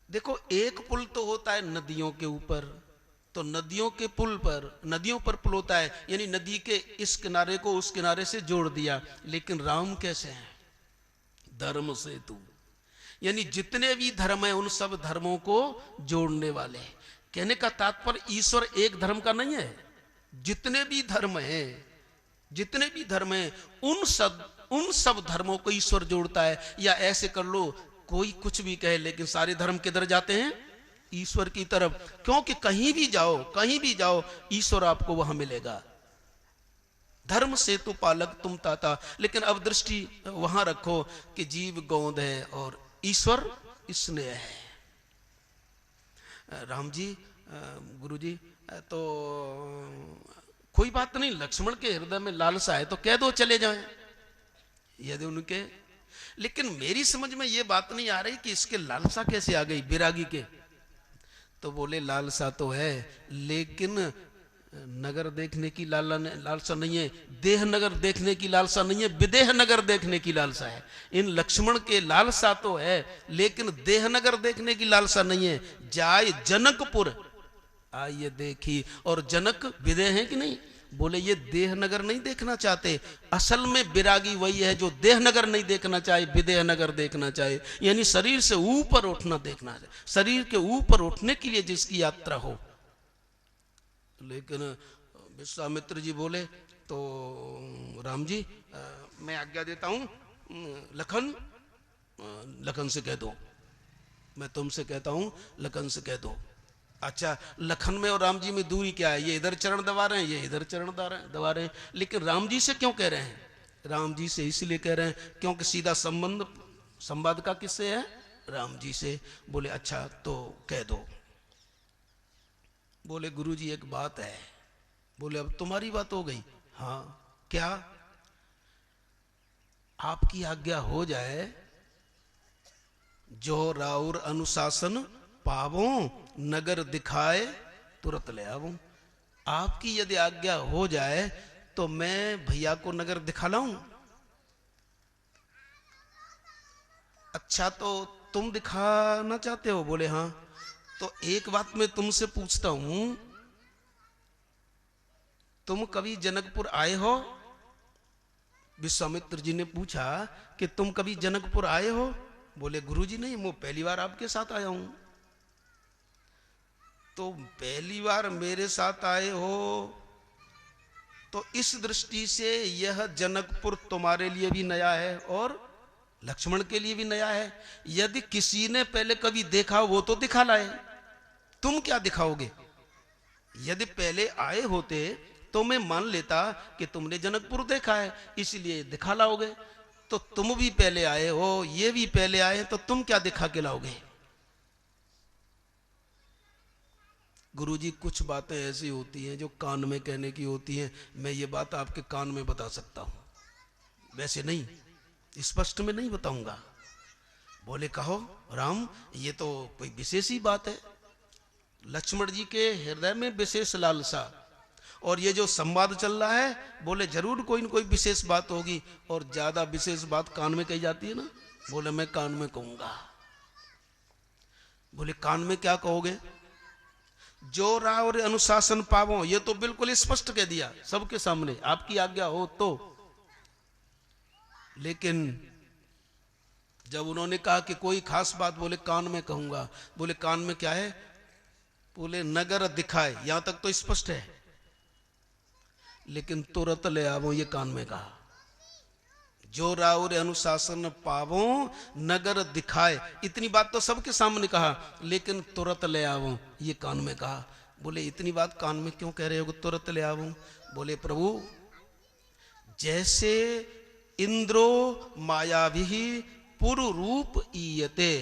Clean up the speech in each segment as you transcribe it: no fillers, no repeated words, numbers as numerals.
देखो, एक पुल तो होता है नदियों के ऊपर, तो नदियों के पुल पर, नदियों पर पुल होता है, यानी नदी के इस किनारे को उस किनारे से जोड़ दिया। लेकिन राम कैसे हैं? धर्म सेतु, यानी जितने भी धर्म है उन सब धर्मों को जोड़ने वाले। कहने का तात्पर्य ईश्वर एक धर्म का नहीं है, जितने भी धर्म हैं, जितने भी धर्म हैं उन सब धर्मों को ईश्वर जोड़ता है। या ऐसे कर लो, कोई कुछ भी कहे लेकिन सारे धर्म किधर जाते हैं? ईश्वर की तरफ। क्योंकि कहीं भी जाओ, कहीं भी जाओ, ईश्वर आपको वहां मिलेगा। धर्म से तो पालक तुम ताता। लेकिन अब दृष्टि वहां रखो कि जीव गोंद है और ईश्वर स्नेह है। राम जी, गुरु जी, तो कोई बात नहीं, लक्ष्मण के हृदय में लालसा है तो कह दो चले जाएं, यदि उनके। लेकिन मेरी समझ में यह बात नहीं आ रही कि इसके लालसा कैसे आ गई विरागी के। तो बोले लालसा तो है, लेकिन नगर देखने की लालसा नहीं है, देह नगर देखने की लालसा नहीं है, विदेह नगर देखने की लालसा है। इन लक्ष्मण के लालसा तो है, लेकिन देह नगर देखने की लालसा नहीं है। जाय जनकपुर आइए देखी, और जनक विदेह है कि नहीं? बोले ये देह नगर नहीं देखना चाहते। असल में विरागी वही है जो देह नगर नहीं देखना चाहे, विदेह नगर देखना चाहे, यानी शरीर से ऊपर उठना देखना चाहे, शरीर के ऊपर उठने के लिए जिसकी यात्रा हो। लेकिन विश्वामित्र जी बोले, तो राम जी, मैं आज्ञा देता हूं, लखन, लखन से कह दो, मैं तुमसे कहता हूं लखन से कह दो। अच्छा, लखन में और राम जी में दूरी क्या है? ये इधर चरण दबा रहे हैं, ये इधर चरण दबा रहे हैं। लेकिन राम जी से क्यों कह रहे हैं? राम जी से इसलिए कह रहे हैं क्योंकि सीधा संबंध, संवाद का किससे है? राम जी से। बोले अच्छा तो कह दो। बोले गुरु जी एक बात है। बोले अब तुम्हारी बात हो गई? हाँ, क्या? आपकी आज्ञा हो जाए, जो राउर अनुशासन पावो, नगर दिखाए तुरंत ले आवूं। आपकी यदि आज्ञा हो जाए तो मैं भैया को नगर दिखा लाऊं। अच्छा, तो तुम दिखाना चाहते हो? बोले हाँ। तो एक बात मैं तुमसे पूछता हूं, तुम कभी जनकपुर आए हो? विश्वामित्र जी ने पूछा कि तुम कभी जनकपुर आए हो? बोले गुरुजी नहीं, मैं पहली बार आपके साथ आया हूं। तो पहली बार मेरे साथ आए हो तो इस दृष्टि से यह जनकपुर तुम्हारे लिए भी नया है और लक्ष्मण के लिए भी नया है। यदि किसी ने पहले कभी देखा वो तो दिखा लाए, तुम क्या दिखाओगे? यदि पहले आए होते तो मैं मान लेता कि तुमने जनकपुर देखा है इसलिए दिखा लाओगे। तो तुम भी पहले आए हो, ये भी पहले आए, तो तुम क्या दिखा के लाओगे? गुरुजी कुछ बातें ऐसी होती हैं जो कान में कहने की होती हैं। मैं ये बात आपके कान में बता सकता हूं, वैसे नहीं, स्पष्ट में नहीं बताऊंगा। बोले कहो राम, ये तो कोई विशेष ही बात है। लक्ष्मण जी के हृदय में विशेष लालसा, और ये जो संवाद चल रहा है, बोले जरूर कोई न कोई विशेष बात होगी। और ज्यादा विशेष बात कान में कही जाती है ना। बोले मैं कान में कहूंगा। बोले कान में क्या कहोगे? जो राव और अनुशासन पावो, ये तो बिल्कुल स्पष्ट कह दिया सबके सामने, आपकी आज्ञा हो तो। लेकिन जब उन्होंने कहा कि कोई खास बात, बोले कान में कहूंगा। बोले कान में क्या है? बोले नगर दिखाए, यहां तक तो स्पष्ट है, लेकिन तुरंत ले आवो, ये कान में कहा। जो राउर अनुशासन पावो, नगर दिखाए, इतनी बात तो सबके सामने कहा, लेकिन तुरंत ले आवो, ये कान में कहा। बोले इतनी बात कान में क्यों कह रहे हो तुरंत ले आवो? बोले प्रभु, जैसे इंद्रो मायावी पुरु रूप ईयते,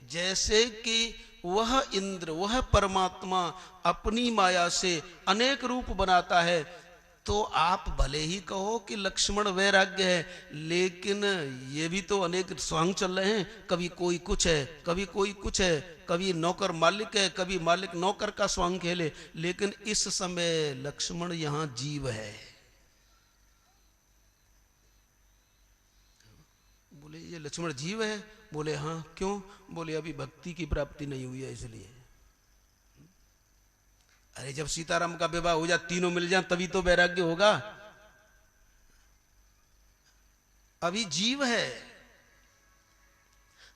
जैसे कि वह इंद्र, वह परमात्मा अपनी माया से अनेक रूप बनाता है, तो आप भले ही कहो कि लक्ष्मण वैराग्य है, लेकिन ये भी तो अनेक स्वांग चल रहे हैं। कभी कोई कुछ है, कभी कोई कुछ है, कभी नौकर मालिक है, कभी मालिक नौकर का स्वांग खेले, लेकिन इस समय लक्ष्मण यहां जीव है। बोले ये लक्ष्मण जीव है बोले हाँ क्यों? बोले अभी भक्ति की प्राप्ति नहीं हुई है इसलिए। अरे जब सीताराम का विवाह हो जाए, तीनों मिल जाए, तभी तो वैराग्य होगा। अभी जीव है।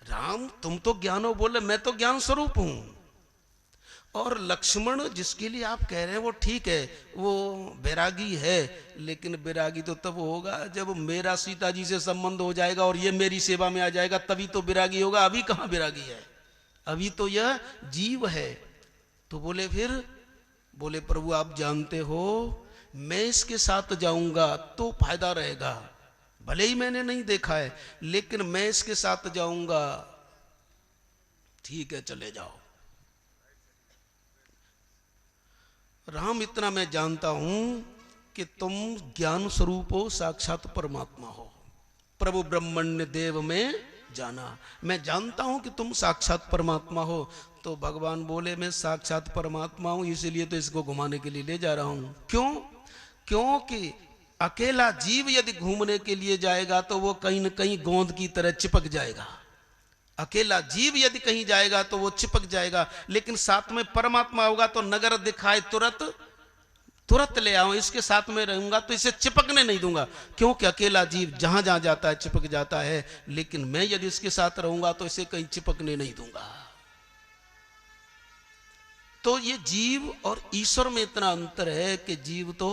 राम तुम तो ज्ञान हो, बोले मैं तो ज्ञान स्वरूप हूं। और लक्ष्मण जिसके लिए आप कह रहे हैं वो ठीक है, वो बैरागी है, लेकिन बैरागी तो तब होगा जब मेरा सीता जी से संबंध हो जाएगा और ये मेरी सेवा में आ जाएगा, तभी तो बैरागी होगा। अभी कहां बैरागी है? अभी तो यह जीव है। तो बोले फिर? बोले प्रभु आप जानते हो मैं इसके साथ जाऊंगा तो फायदा रहेगा, भले ही मैंने नहीं देखा है, लेकिन मैं इसके साथ जाऊंगा। ठीक है चले जाओ। राम इतना मैं जानता हूं कि तुम ज्ञान स्वरूप हो, साक्षात परमात्मा हो। प्रभु ब्रह्मण्य देव में जाना, मैं जानता हूं कि तुम साक्षात परमात्मा हो। तो भगवान बोले मैं साक्षात परमात्मा हूं, इसीलिए तो इसको घुमाने के लिए ले जा रहा हूं। क्यों? क्योंकि अकेला जीव यदि घूमने के लिए जाएगा तो वो कहीं न कहीं गोंद की तरह चिपक जाएगा। अकेला जीव यदि कहीं जाएगा तो वो चिपक जाएगा, लेकिन साथ में परमात्मा होगा तो नगर दिखाए तुरंत तुरंत ले आओ, इसके साथ में रहूंगा तो इसे चिपकने नहीं दूंगा। क्योंकि अकेला जीव जहां जहां जाता है चिपक जाता है, लेकिन मैं यदि इसके साथ रहूंगा तो इसे कहीं चिपकने नहीं दूंगा। तो ये जीव और ईश्वर में इतना अंतर है कि जीव तो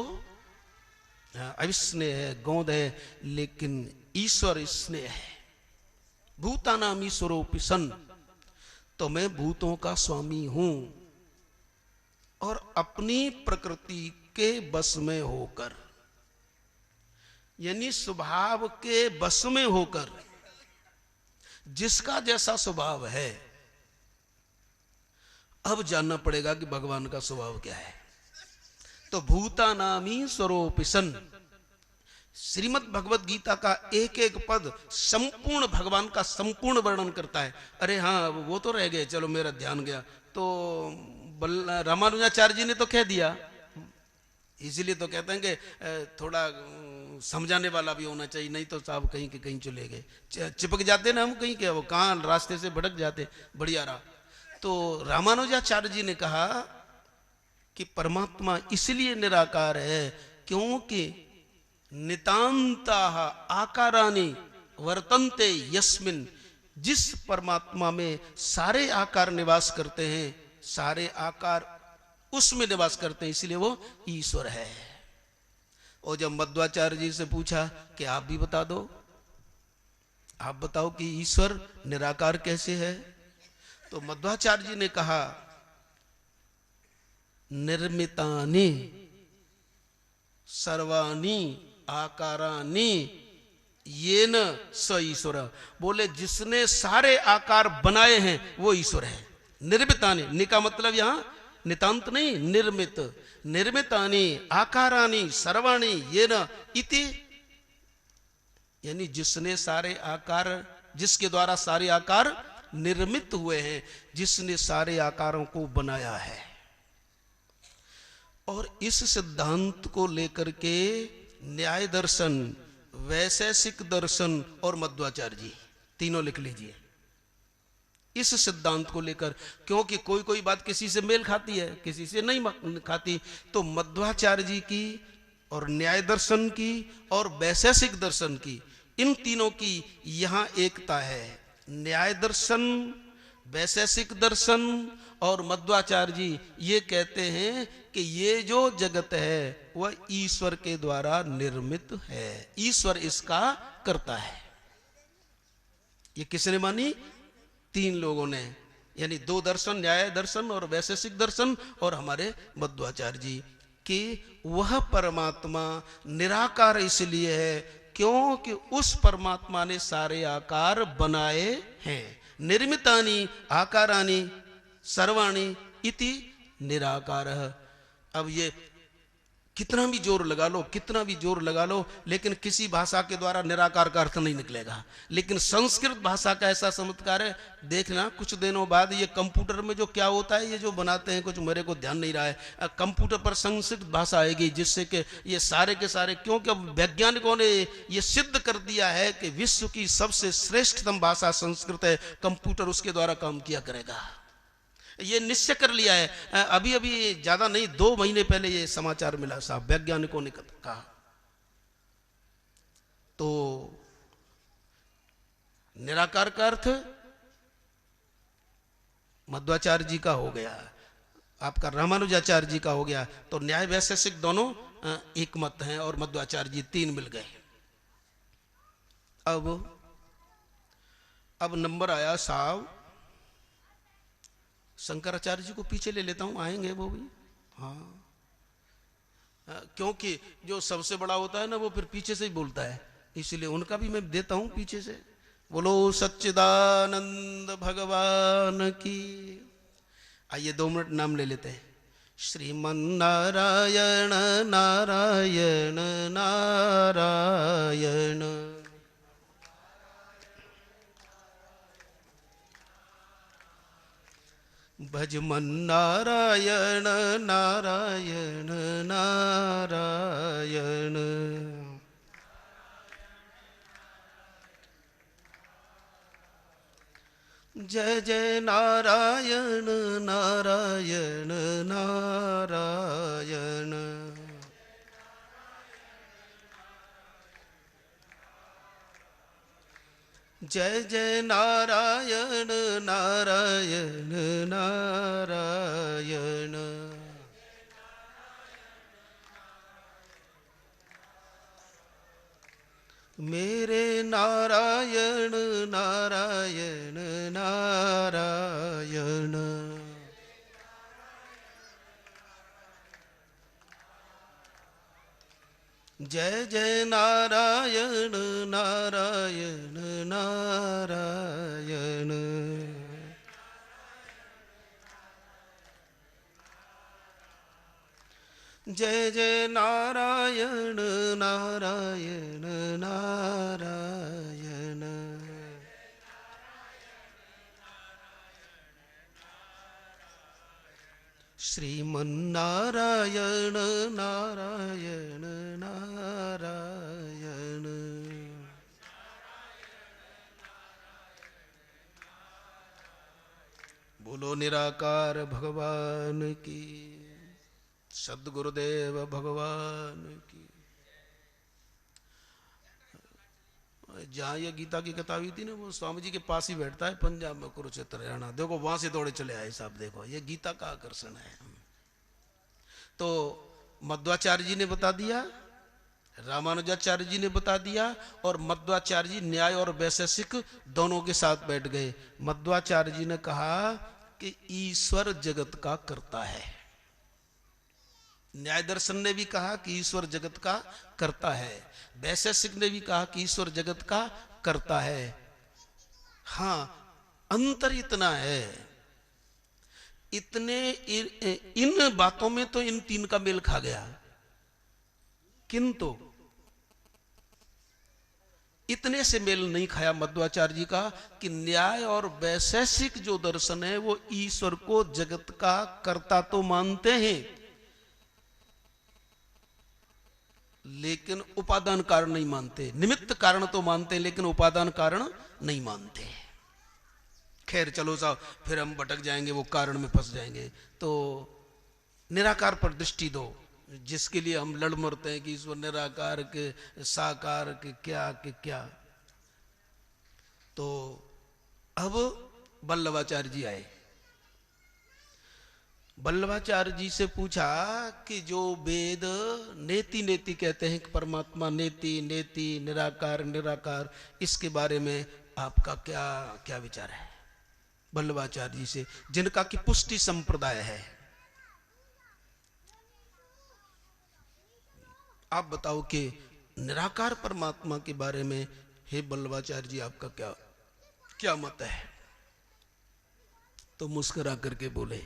अविस्नेह है, गोंद है, लेकिन ईश्वर स्नेह है। भूतानाम ईश्वरोपि सन्, तो मैं भूतों का स्वामी हूं और अपनी प्रकृति के बस में होकर, यानी स्वभाव के बस में होकर, जिसका जैसा स्वभाव है। अब जानना पड़ेगा कि भगवान का स्वभाव क्या है। तो भूतानामी स्वरूपि सन्, श्रीमद् भगवत गीता का एक एक पद संपूर्ण भगवान का संपूर्ण वर्णन करता है। अरे हाँ वो तो रह गए, चलो मेरा ध्यान गया। तो रामानुजाचार्य जी ने तो कह दिया, इसीलिए तो कहते हैं कि थोड़ा समझाने वाला भी होना चाहिए, नहीं तो साहब कहीं के कहीं चले गए, चिपक जाते ना हम कहीं के, वो कहाँ रास्ते से भटक जाते। बढ़िया रहा। तो रामानुजाचार्य जी ने कहा कि परमात्मा इसलिए निराकार है क्योंकि नितांता आकारानि वर्तन्ते यस्मिन, जिस परमात्मा में सारे आकार निवास करते हैं, सारे आकार उसमें निवास करते हैं, इसलिए वो ईश्वर है। और जब मध्वाचार्य जी से पूछा कि आप भी बता दो, आप बताओ कि ईश्वर निराकार कैसे है, तो मध्वाचार्य जी ने कहा निर्मितानि सर्वाणि आकारानि येन स ईश्वर। बोले जिसने सारे आकार बनाए हैं वो ईश्वर है। निर्मितानि, नि का मतलब यहां नितांत नहीं, निर्मित। निर्मितानि आकारानि सर्वाणि येन इति, यानी जिसने सारे आकार, जिसके द्वारा सारे आकार निर्मित हुए हैं, जिसने सारे आकारों को बनाया है। और इस सिद्धांत को लेकर के न्याय दर्शन, वैशेषिक दर्शन और मध्वाचार्य जी तीनों लिख लीजिए इस सिद्धांत को लेकर। क्योंकि कोई कोई बात किसी से मेल खाती है, किसी से नहीं खाती। तो मध्वाचार्य जी की और न्याय दर्शन की और वैशेषिक दर्शन की, इन तीनों की यहां एकता है। न्याय दर्शन, वैशेषिक दर्शन और मध्वाचार्य जी ये कहते हैं कि ये जो जगत है वह ईश्वर के द्वारा निर्मित है, ईश्वर इसका करता है। ये किसने मानी? तीन लोगों ने, यानी दो दर्शन, न्याय दर्शन और वैशेषिक दर्शन, और हमारे मध्वाचार्य जी, कि वह परमात्मा निराकार इसलिए है क्योंकि उस परमात्मा ने सारे आकार बनाए हैं। निर्मितानि आकारानि सर्वाणि इति निराकार। अब ये कितना भी जोर लगा लो, कितना भी जोर लगा लो, लेकिन किसी भाषा के द्वारा निराकार का अर्थ नहीं निकलेगा। लेकिन संस्कृत भाषा का ऐसा चमत्कार है, देखना कुछ दिनों बाद ये कंप्यूटर में जो क्या होता है, ये जो बनाते हैं, कुछ मेरे को ध्यान नहीं रहा है, कंप्यूटर पर संस्कृत भाषा आएगी, जिससे कि ये सारे के सारे, क्योंकि अब वैज्ञानिकों ने ये सिद्ध कर दिया है कि विश्व की सबसे श्रेष्ठतम भाषा संस्कृत है, कंप्यूटर उसके द्वारा काम किया करेगा। ये निश्चय कर लिया है। अभी अभी ज्यादा नहीं, 2 महीने पहले ये समाचार मिला साहब, वैज्ञानिकों ने कहा। तो निराकार का अर्थ मध्वाचार्य जी का हो गया, आपका रामानुजाचार्य जी का हो गया। तो न्याय वैशेषिक दोनों एक मत हैं और मध्वाचार्य जी 3 मिल गए। अब नंबर आया साहब, शंकराचार्य जी को पीछे ले लेता हूं, आएंगे वो भी। हाँ, क्योंकि जो सबसे बड़ा होता है ना, वो फिर पीछे से ही बोलता है, इसलिए उनका भी मैं देता हूं पीछे से। बोलो सच्चिदानंद भगवान की। आइए 2 मिनट नाम ले लेते हैं। श्रीमन नारायण नारायण नारायण, भजमन नारायण नारायण नारायण, जय जय नारायण नारायण नारायण, जय जय नारायण नारायण नारायण, मेरे नारायण नारायण नारायण, जय जय नारायण नारायण नारायण, जय जय नारायण नारायण नारायण, श्रीमन्नारायण नारायण नारायण, बोलो निराकार भगवान की, सद्गुरुदेव भगवान की। जहाँ ये गीता की किताब थी ना, वो स्वामी जी के पास ही बैठता है, पंजाब में, कुरुक्षेत्र हरियाणा। देखो वहां से दौड़े चले आए साहब, देखो ये गीता का आकर्षण है। तो मध्वाचार्य जी ने बता दिया, रामानुजाचार्य जी ने बता दिया, और मध्वाचार्य जी न्याय और वैशेषिक दोनों के साथ बैठ गए। मध्वाचार्य जी ने कहा कि ईश्वर जगत का करता है। न्याय दर्शन ने भी कहा कि ईश्वर जगत का करता है, वैशेषिक ने भी कहा कि ईश्वर जगत का करता है। हां, अंतर इतना है, इतने इन बातों में तो इन 3 का मेल खा गया, किंतु इतने से मेल नहीं खाया मध्वाचार्य जी का कि न्याय और वैशेषिक जो दर्शन है वो ईश्वर को जगत का कर्ता तो मानते हैं, लेकिन उपादान कारण नहीं मानते। निमित्त कारण तो मानते हैं, लेकिन उपादान कारण नहीं मानते। खैर चलो साहब, फिर हम भटक जाएंगे, वो कारण में फंस जाएंगे। तो निराकार पर दृष्टि दो, जिसके लिए हम लड़ मरते हैं कि ईश्वर निराकार के, साकार के, क्या। तो अब वल्लभाचार्य जी आए। वल्लभाचार्य जी से पूछा कि जो वेद नेति नेति कहते हैं कि परमात्मा नेति नेति, निराकार निराकार, इसके बारे में आपका क्या विचार है? वल्लभाचार्य जी से, जिनका कि पुष्टि संप्रदाय है, आप बताओ कि निराकार परमात्मा के बारे में हे वल्लभाचार्य जी आपका क्या मत है? तो मुस्कुरा करके बोले,